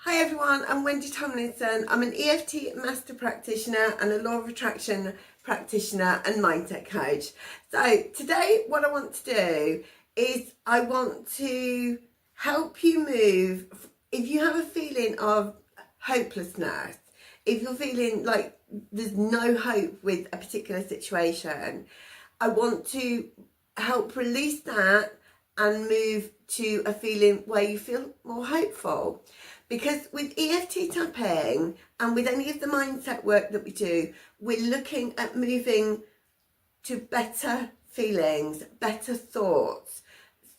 Hi everyone, I'm Wendy Tomlinson. I'm an EFT Master Practitioner and a Law of Attraction Practitioner and Mindset Coach. So today what I want to do is I want to help you move. If you have a feeling of hopelessness, if you're feeling like there's no hope with a particular situation, I want to help release that and move to a feeling where you feel more hopeful. Because with EFT tapping and with any of the mindset work that we do, we're looking at moving to better feelings, better thoughts,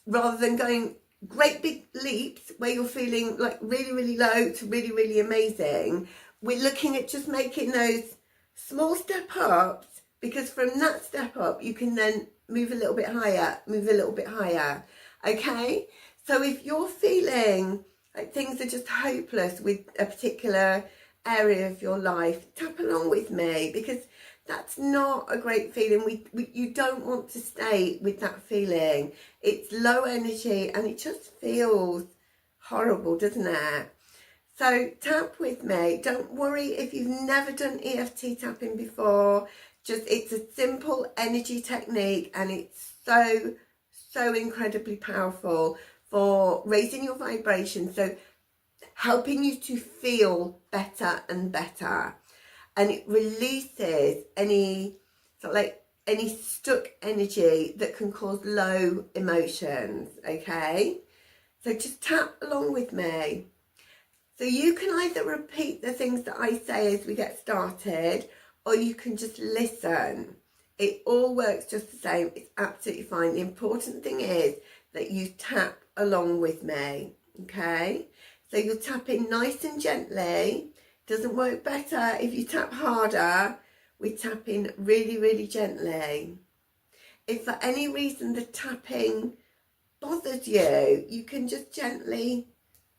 rather than going great big leaps where you're feeling like really low to really amazing. We're looking at just making those small step ups, because from that step up you can then move a little bit higher, okay? So if you're feeling like things are just hopeless with a particular area of your life, tap along with me, because that's not a great feeling. You don't want to stay with that feeling. It's low energy and it just feels horrible, doesn't it? So tap with me. Don't worry if you've never done EFT tapping before. It's a simple energy technique and it's so incredibly powerful for raising your vibration, so helping you to feel better and better. And it releases any any stuck energy that can cause low emotions, okay? So just tap along with me. So you can either repeat the things that I say as we get started, or you can just listen. It all works just the same. It's absolutely fine. The important thing is that you tap along with me, okay? So you're tapping nice and gently. Doesn't work better if you tap harder. We're tapping really gently. If for any reason the tapping bothers you, you can just gently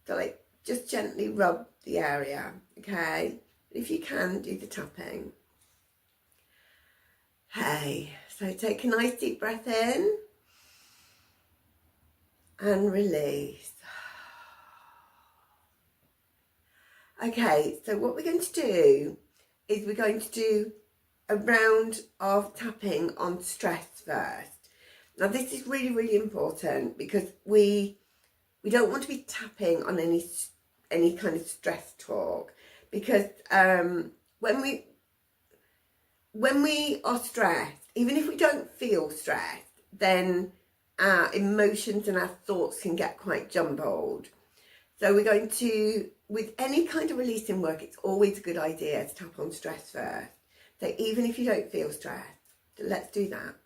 rub the area, okay? If you can, do the tapping. Hey, so take a nice deep breath in and release. Okay, so what we're going to do is we're going to do a round of tapping on stress first. Now this is really important, because we don't want to be tapping on any kind of stress talk, because when we are stressed, even if we don't feel stressed, then our emotions and our thoughts can get quite jumbled. So we're going to, with any kind of releasing work, it's always a good idea to tap on stress first. So even if you don't feel stressed, let's do that.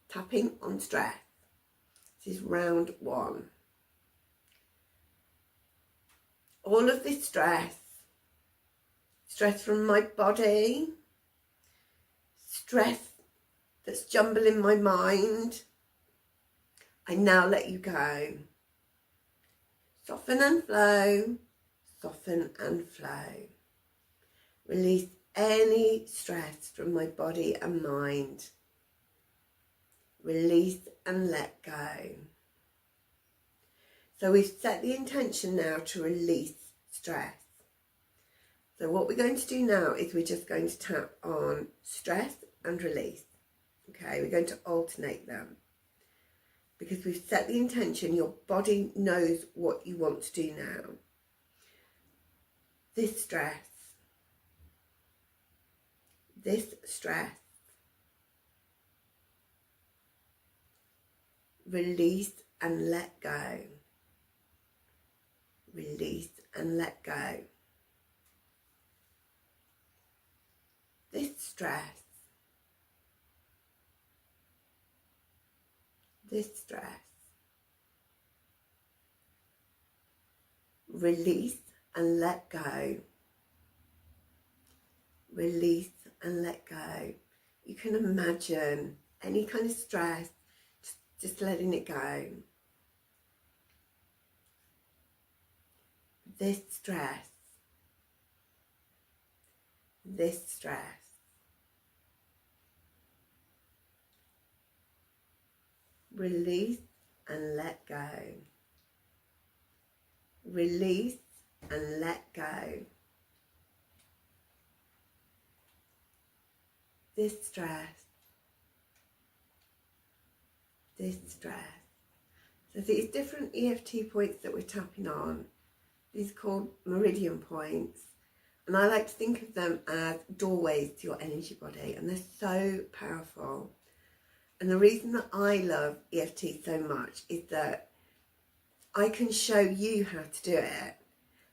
Tapping on stress. This is round one. All of this stress from my body, stress that's jumbling my mind, I now let you go. Soften and flow, soften and flow. Release any stress from my body and mind. Release and let go. So we've set the intention now to release stress. So what we're going to do now is we're just going to tap on stress and release. Okay, we're going to alternate them, because we've set the intention. Your body knows what you want to do now. This stress, release and let go. Release and let go. This stress, release and let go. Release and let go. You can imagine any kind of stress, just letting it go. This stress, release and let go. Release and let go. This stress. This stress. So these different EFT points that we're tapping on, these are called meridian points. And I like to think of them as doorways to your energy body, and they're so powerful. And the reason that I love EFT so much is that I can show you how to do it,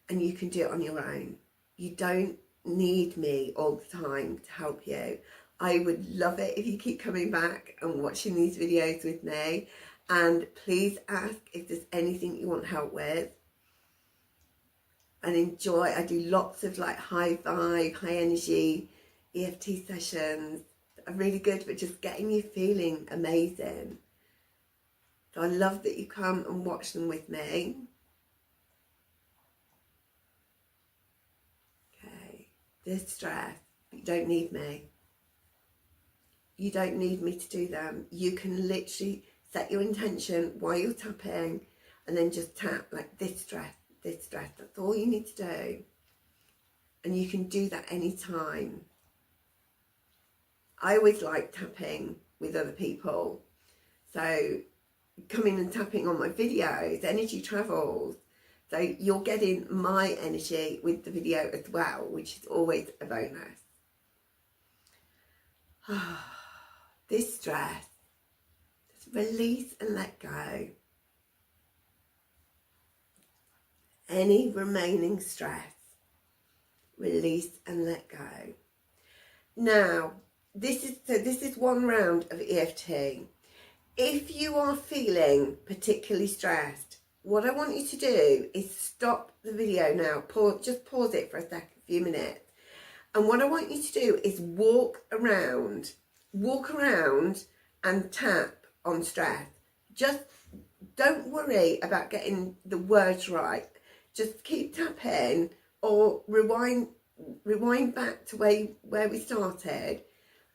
and you can do it on your own. You don't need me all the time to help you. I would love it if you keep coming back and watching these videos with me. And please ask if there's anything you want help with. And enjoy. I do lots of like high vibe, high energy EFT sessions that are really good for just getting you feeling amazing. So I love that you come and watch them with me. Okay, this stress, you don't need me. You don't need me to do them. You can literally set your intention while you're tapping and then just tap like this stress. This stress, that's all you need to do, and you can do that anytime. I always like tapping with other people, so coming and tapping on my videos, energy travels, so you're getting my energy with the video as well, which is always a bonus. This stress, just release and let go. Any remaining stress, release and let go. Now, this is one round of EFT. If you are feeling particularly stressed, what I want you to do is stop the video now. Just pause it for a few minutes. And what I want you to do is walk around and tap on stress. Just don't worry about getting the words right. Just keep tapping or rewind back to where we started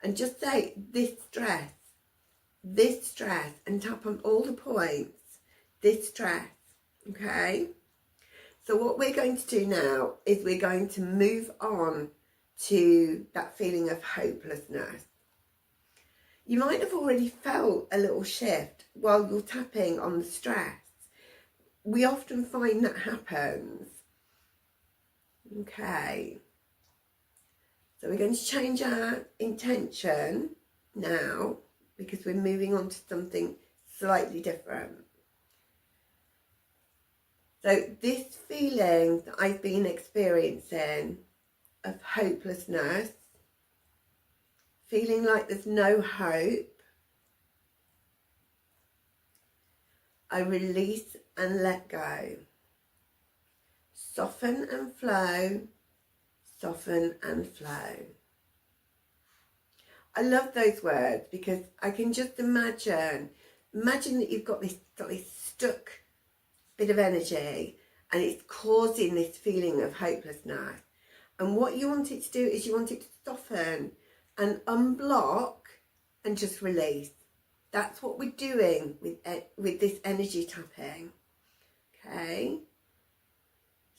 and just say this stress, and tap on all the points, this stress, okay? So what we're going to do now is we're going to move on to that feeling of hopelessness. You might have already felt a little shift while you're tapping on the stress. We often find that happens. Okay. So we're going to change our intention now because we're moving on to something slightly different. So this feeling that I've been experiencing of hopelessness, feeling like there's no hope, I release and let go. Soften and flow, soften and flow. I love those words because I can just imagine that you've got this stuck bit of energy and it's causing this feeling of hopelessness. And what you want it to do is you want it to soften and unblock and just release. That's what we're doing with this energy tapping. Okay?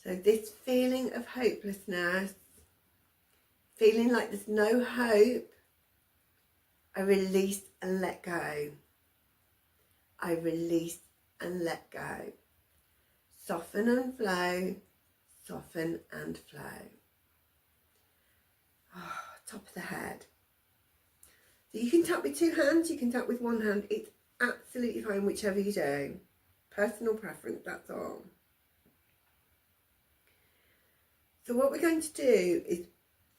So this feeling of hopelessness, feeling like there's no hope, I release and let go. I release and let go. Soften and flow, soften and flow. Oh, top of the head. So you can tap with two hands, you can tap with one hand. It's absolutely fine, whichever you do. Personal preference, that's all. So what we're going to do is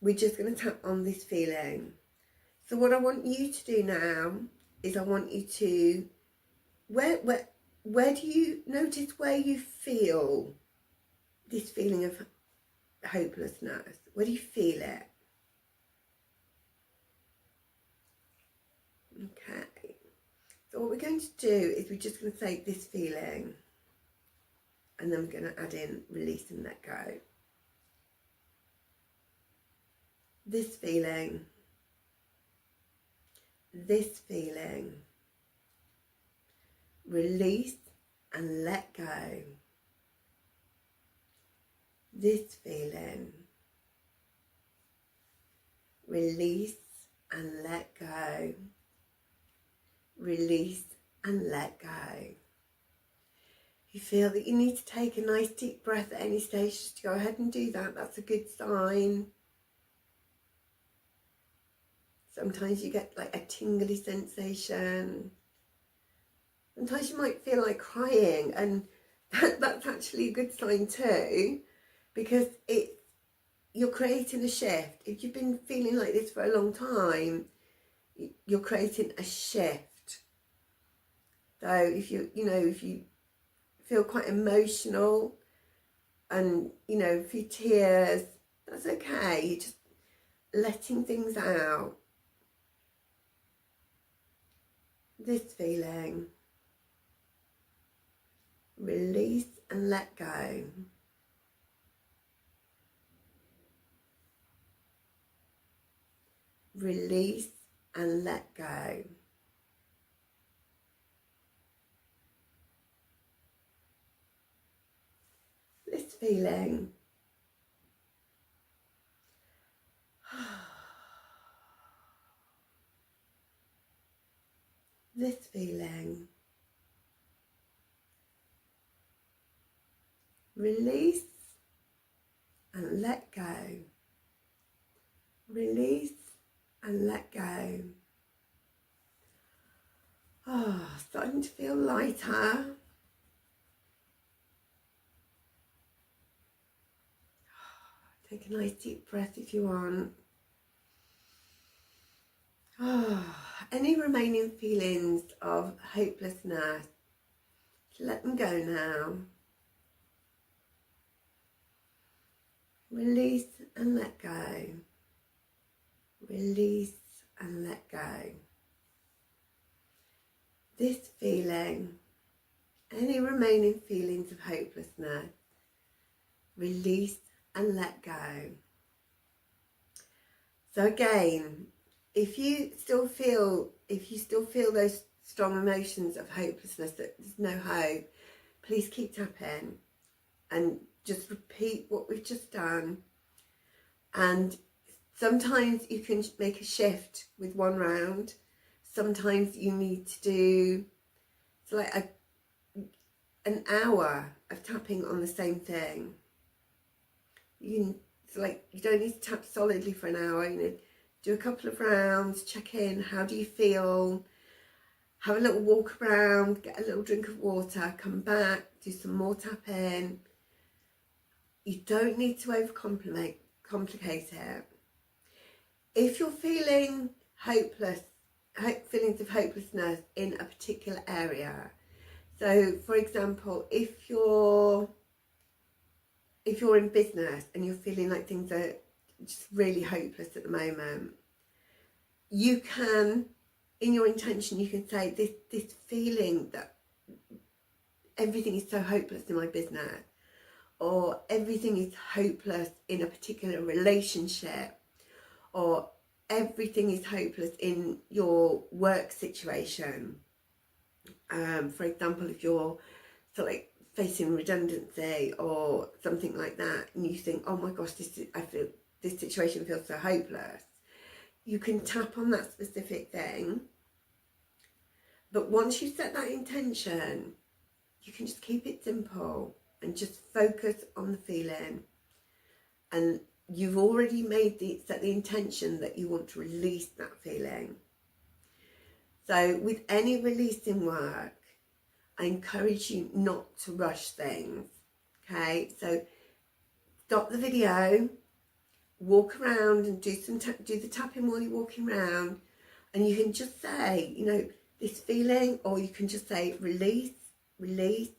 we're just going to tap on this feeling. So what I want you to do now is I want you to, where do you notice where you feel this feeling of hopelessness? Where do you feel it? Okay. So what we're going to do is we're just going to say this feeling, and then we're going to add in release and let go. This feeling, release and let go. this feeling. Release and let go. Release and let go. You feel that you need to take a nice deep breath at any stage, just go ahead and do that. That's a good sign. Sometimes you get like a tingly sensation. Sometimes you might feel like crying, and that's actually a good sign too, because you're creating a shift. If you've been feeling like this for a long time, you're creating a shift. So if you feel quite emotional and, a few tears, that's okay. You're just letting things out. This feeling. Release and let go. Release and let go. This feeling. This feeling. Release and let go. Release and let go. Starting to feel lighter. Take a nice deep breath if you want. Any remaining feelings of hopelessness, let them go now. Release and let go. Release and let go. This feeling, any remaining feelings of hopelessness, release and let go. So again, if you still feel those strong emotions of hopelessness, that there's no hope, please keep tapping and just repeat what we've just done. And sometimes you can make a shift with one round. Sometimes you need to do an hour of tapping on the same thing. You don't need to tap solidly for an hour. Do a couple of rounds, check in. How do you feel? Have a little walk around, get a little drink of water, come back, do some more tapping. You don't need to overcomplicate it. If you're feeling hopeless, feelings of hopelessness in a particular area, so for example, if you're in business and you're feeling like things are just really hopeless at the moment, you can, in your intention, you can say this feeling that everything is so hopeless in my business, or everything is hopeless in a particular relationship, or everything is hopeless in your work situation. For example, if you're facing redundancy or something like that, and you think, oh my gosh, this situation feels so hopeless, you can tap on that specific thing. But once you set that intention, you can just keep it simple and just focus on the feeling. And you've already set the intention that you want to release that feeling. So with any releasing work, I encourage you not to rush things. Okay, so stop the video, walk around and do the tapping while you're walking around, and you can just say, this feeling, or you can just say release, release.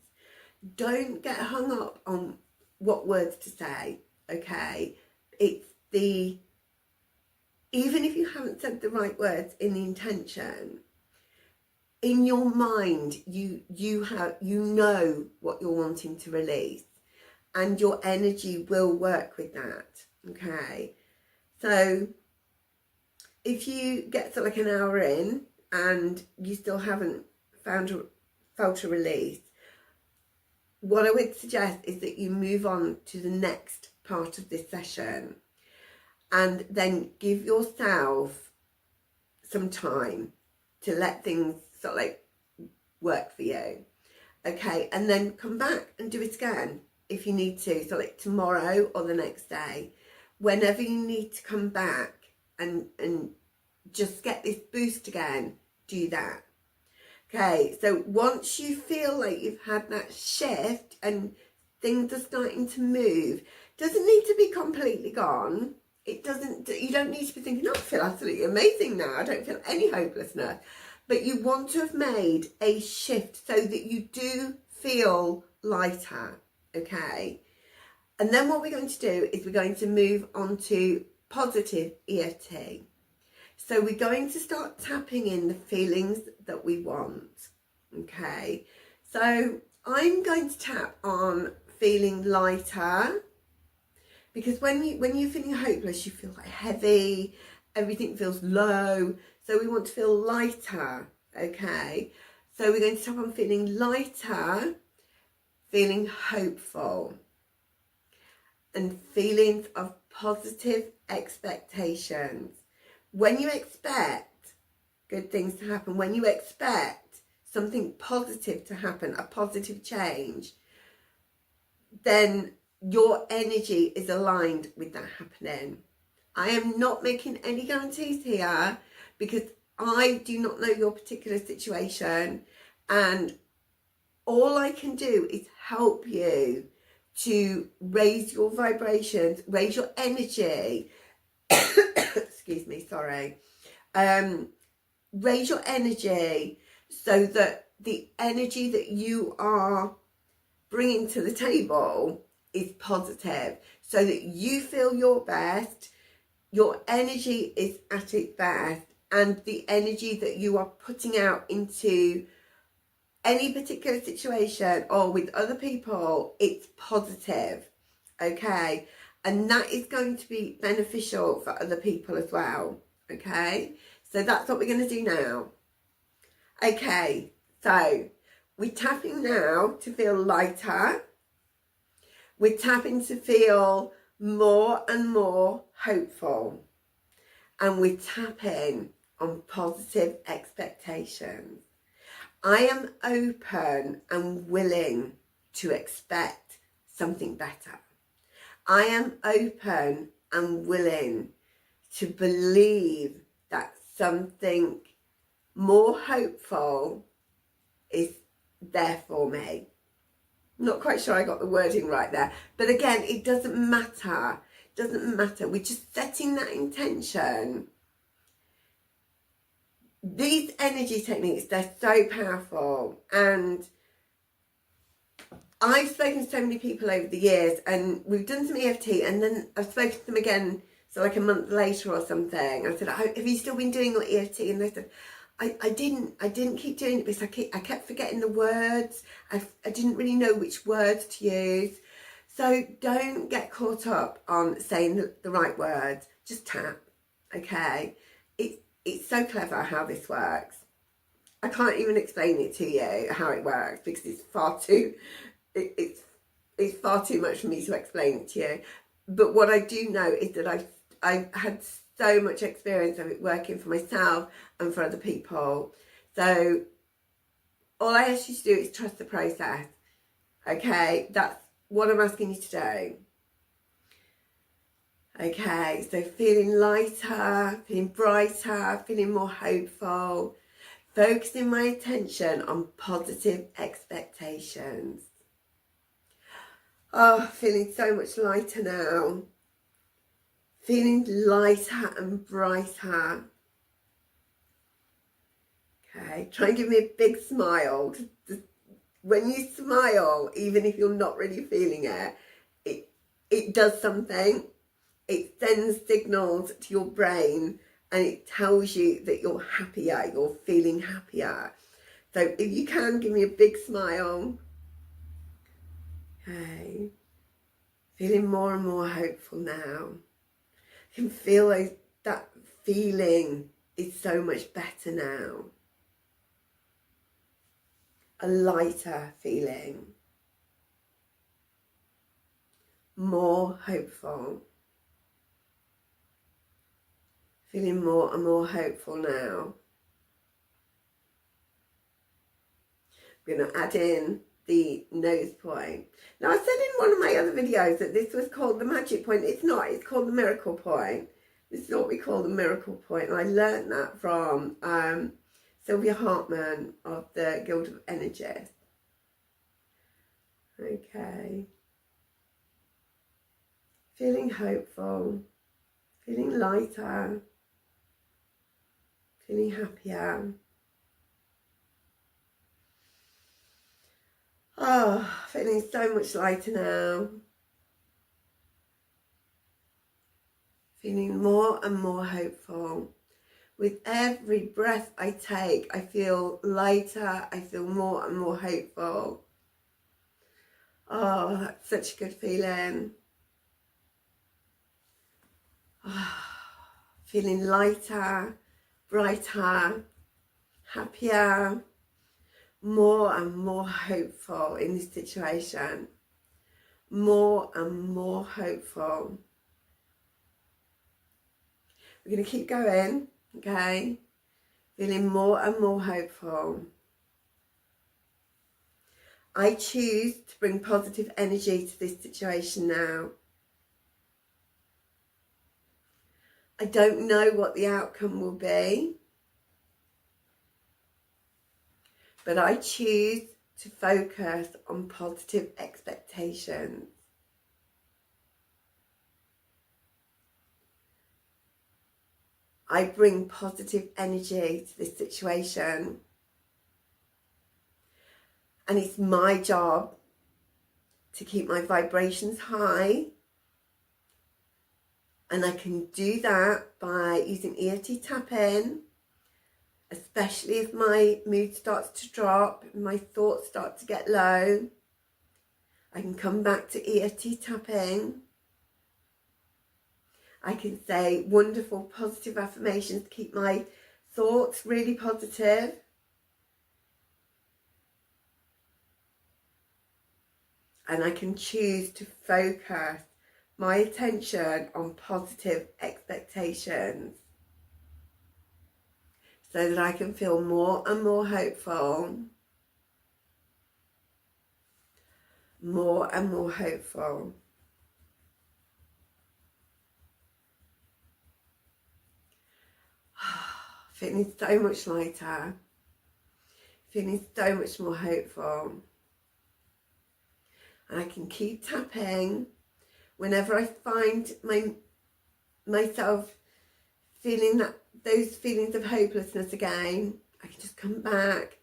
Don't get hung up on what words to say. Okay, even if you haven't said the right words in the intention, in your mind, you know what you're wanting to release, and your energy will work with that. Okay, so if you get an hour in and you still haven't felt a release, what I would suggest is that you move on to the next part of this session and then give yourself some time to let things sort of like work for you. Okay, and then come back and do it again if you need to. So like tomorrow or the next day, whenever you need to come back and just get this boost again, do that. Okay, so once you feel like you've had that shift and things are starting to move, doesn't need to be completely gone. It doesn't, you don't need to be thinking, oh, I feel absolutely amazing now. I don't feel any hopelessness. But you want to have made a shift so that you do feel lighter, okay? And then what we're going to do is we're going to move on to positive EFT. So we're going to start tapping in the feelings that we want, okay? So I'm going to tap on feeling lighter, because when you're feeling hopeless, you feel like heavy, everything feels low. So we want to feel lighter, okay? So we're going to tap on feeling lighter, feeling hopeful, and feelings of positive expectations. When you expect good things to happen, when you expect something positive to happen, a positive change, then your energy is aligned with that happening. I am not making any guarantees here because I do not know your particular situation, and all I can do is help you to raise your vibrations, raise your energy. Excuse me, sorry. Raise your energy so that the energy that you are bringing to the table is positive, so that you feel your best, your energy is at its best, and the energy that you are putting out into any particular situation or with other people, it's positive, okay? And that is going to be beneficial for other people as well, okay? So that's what we're going to do now. Okay, so we're tapping now to feel lighter. We're tapping to feel more and more hopeful. And we're tapping on positive expectations. I am open and willing to expect something better. I am open and willing to believe that something more hopeful is there for me. Not quite sure I got the wording right there. But again, it doesn't matter. It doesn't matter. We're just setting that intention. These energy techniques, they're so powerful. And I've spoken to so many people over the years, and we've done some EFT, and then I've spoken to them again, so like a month later or something. I said, have you still been doing your EFT? And they said, I didn't keep doing it because I kept forgetting the words. I didn't really know which words to use. So don't get caught up on saying the right words. Just tap, okay? It's so clever how this works. I can't even explain it to you how it works because it's far too much for me to explain it to you. But what I do know is that I've had so much experience of it working for myself and for other people. So all I ask you to do is trust the process. Okay, that's what I'm asking you to do. Okay, so feeling lighter, feeling brighter, feeling more hopeful, focusing my attention on positive expectations. Oh, feeling so much lighter now. Feeling lighter and brighter. Okay, try and give me a big smile. When you smile, even if you're not really feeling it does something. It sends signals to your brain and it tells you that you're happier, you're feeling happier. So if you can, give me a big smile. Okay, feeling more and more hopeful now. I can feel like that feeling is so much better now. A lighter feeling. more hopeful. Feeling more and more hopeful now. I'm going to add in the nose point. Now, I said in one of my other videos that this was called the magic point. It's not. It's called the miracle point. This is what we call the miracle point. And I learned that from Sylvia Hartman of the Guild of Energies. Okay. Feeling hopeful. Feeling lighter. Feeling happier. Oh, feeling so much lighter now. Feeling more and more hopeful. With every breath I take, I feel lighter. I feel more and more hopeful. Oh, that's such a good feeling. Oh, feeling lighter, brighter, happier, more and more hopeful in this situation. More and more hopeful. We're going to keep going, okay? Feeling more and more hopeful. I choose to bring positive energy to this situation now. I don't know what the outcome will be, but I choose to focus on positive expectations. I bring positive energy to this situation. And it's my job to keep my vibrations high. And I can do that by using EFT tapping, especially if my mood starts to drop, my thoughts start to get low. I can come back to EFT tapping. I can say wonderful positive affirmations to keep my thoughts really positive. And I can choose to focus my attention on positive expectations so that I can feel more and more hopeful. More and more hopeful. Feeling so much lighter. Feeling so much more hopeful. And I can keep tapping whenever I find myself feeling those feelings of hopelessness again. I can just come back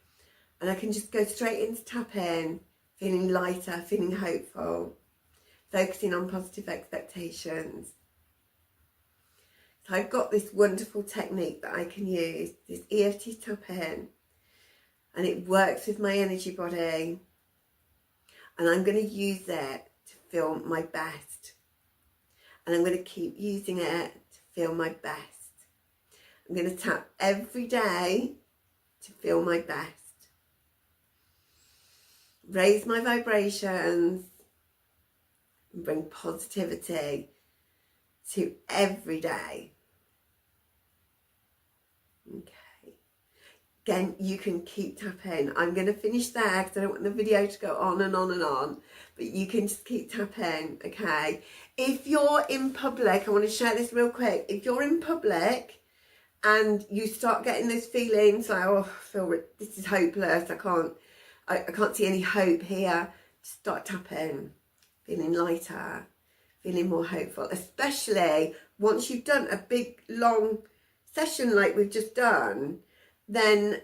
and I can just go straight into tapping, feeling lighter, feeling hopeful, focusing on positive expectations. So I've got this wonderful technique that I can use, this EFT tapping, and it works with my energy body. And I'm going to use it to feel my best. And I'm going to keep using it to feel my best. I'm going to tap every day to feel my best. Raise my vibrations and bring positivity to every day. Okay. Again, you can keep tapping. I'm going to finish there because I don't want the video to go on and on and on. But you can just keep tapping, okay? If you're in public, I want to share this real quick. If you're in public and you start getting those feelings like, oh, I feel this is hopeless. I can't see any hope here. Just start tapping, feeling lighter, feeling more hopeful. Especially once you've done a big, long session like we've just done, then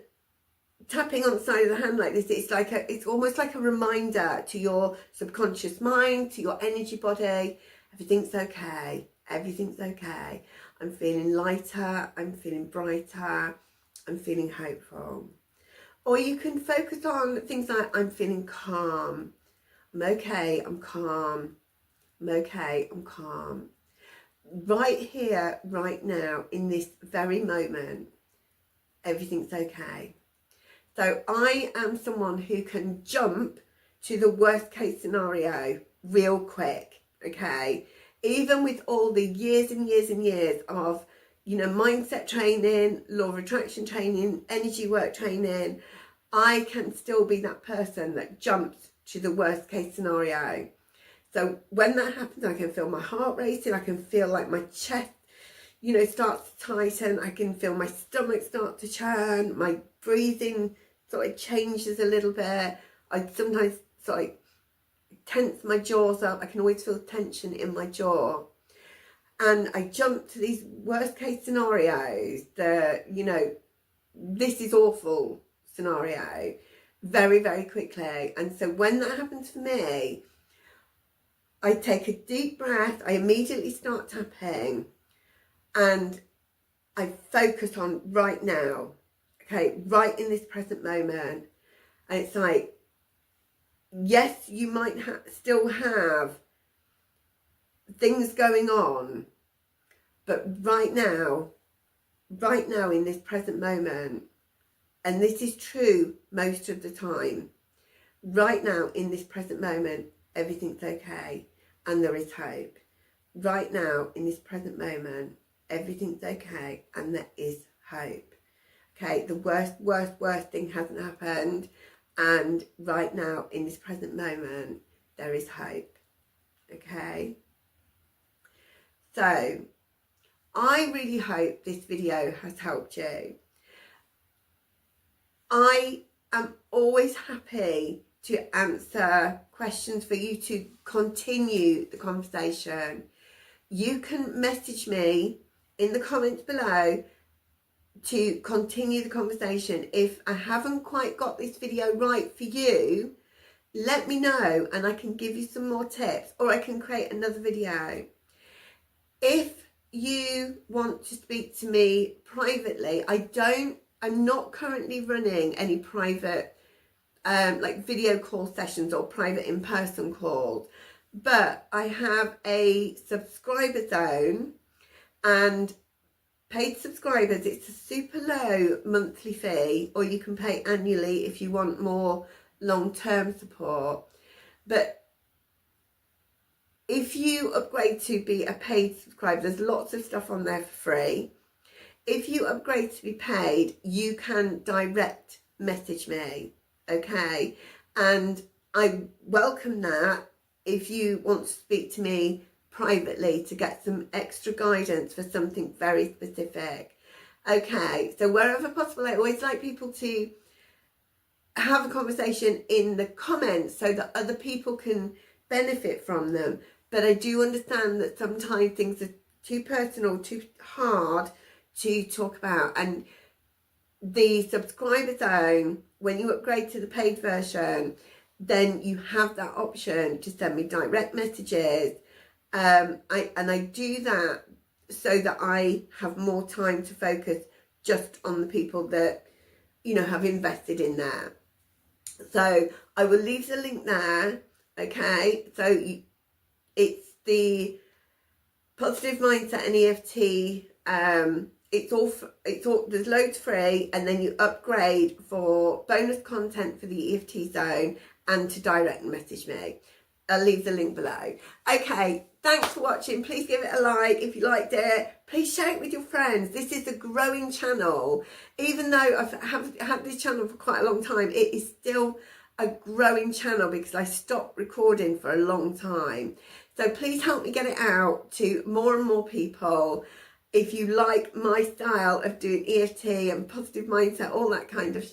tapping on the side of the hand like this, it's almost like a reminder to your subconscious mind, to your energy body, everything's okay, everything's okay. I'm feeling lighter, I'm feeling brighter, I'm feeling hopeful. Or you can focus on things like, I'm feeling calm, I'm okay, I'm calm, I'm okay, I'm calm. Right here, right now, in this very moment, everything's okay. So I am someone who can jump to the worst case scenario real quick. okay? Even with all the years and years and years of, you know, mindset training, law of attraction training, energy work training, I can still be that person that jumps to the worst case scenario. So when that happens, I can feel my heart racing, I can feel like my chest, you know, starts to tighten, I can feel my stomach start to churn, my breathing sort of changes a little bit, I sometimes sort of tense my jaws up, I can always feel tension in my jaw. And I jump to these worst case scenarios, the, you know, this is awful scenario, very, very quickly. And so when that happens for me, I take a deep breath, I immediately start tapping, and I focus on right now, okay, right in this present moment. And it's like, yes, you might still have things going on, but right now in this present moment, and this is true most of the time, right now in this present moment, everything's okay and there is hope. Right now in this present moment, everything's okay and there is hope. Okay, the worst thing hasn't happened, and right now in this present moment, there is hope. Okay, so I really hope this video has helped you. I am always happy to answer questions for you to continue the conversation. You can message me in the comments below to continue the conversation. If I haven't quite got this video right for you, let me know and I can give you some more tips, or I can create another video. If you want to speak to me privately, I'm not currently running any private like video call sessions or private in-person calls, but I have a subscriber zone, and paid subscribers, it's a super low monthly fee, or you can pay annually if you want more long-term support. But if you upgrade to be a paid subscriber, there's lots of stuff on there for free. If you upgrade to be paid, you can direct message me, okay? And I welcome that if you want to speak to me privately to get some extra guidance for something very specific. Okay, so wherever possible, I always like people to have a conversation in the comments so that other people can benefit from them. But I do understand that sometimes things are too personal, too hard to talk about. And the subscriber zone, when you upgrade to the paid version, then you have that option to send me direct messages. I do that so that I have more time to focus just on the people that, you know, have invested in there. So I will leave the link there. Okay, so it's the Positive Mindset and EFT. It's all there's loads free, and then you upgrade for bonus content for the EFT zone and to direct message me. I'll leave the link below. Okay, thanks for watching. Please give it a like if you liked it. Please share it with your friends. This is a growing channel. Even though I've had this channel for quite a long time, it is still a growing channel because I stopped recording for a long time. So please help me get it out to more and more people. If you like my style of doing EFT and positive mindset, all that kind of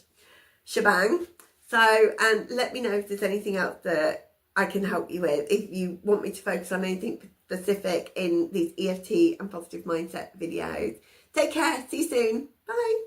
shebang. So, and let me know if there's anything else that I can help you with. If you want me to focus on anything specific in these EFT and positive mindset videos. Take care. See you soon. Bye.